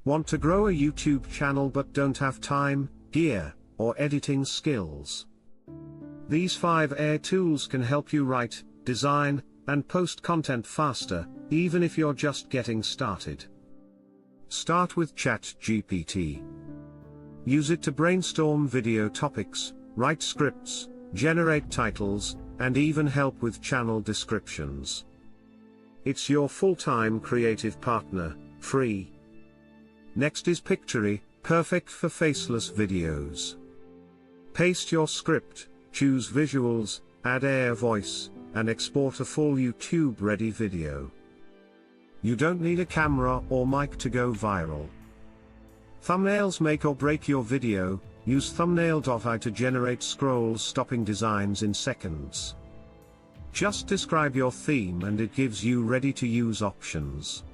Want to grow a YouTube channel but don't have time, gear, or editing skills? These 5 AI tools can help you write, design, and post content faster, even if you're just getting started. Start with ChatGPT. Use it to brainstorm video topics, write scripts, generate titles, and even help with channel descriptions. It's your full-time creative partner, free. Next is Pictory, perfect for faceless videos. Paste your script, choose visuals, add AI voice, and export a full YouTube-ready video. You don't need a camera or mic to go viral. Thumbnails make or break your video. Use Thumbnail.ai to generate scroll-stopping designs in seconds. Just describe your theme and it gives you ready-to-use options.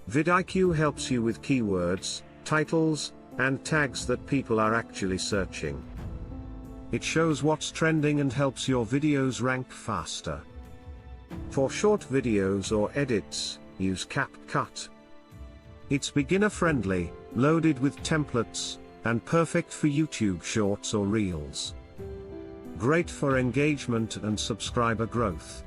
VidIQ helps you with keywords, titles, and tags that people are actually searching. It shows what's trending and helps your videos rank faster. For short videos or edits, use CapCut. It's beginner-friendly, loaded with templates, and perfect for YouTube Shorts or Reels. Great for engagement and subscriber growth.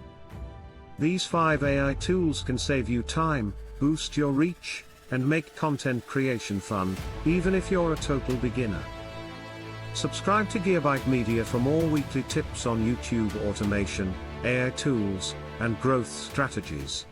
These 5 AI tools can save you time, boost your reach, and make content creation fun, even if you're a total beginner. Subscribe to Gearbyte Media for more weekly tips on YouTube automation, AI tools, and growth strategies.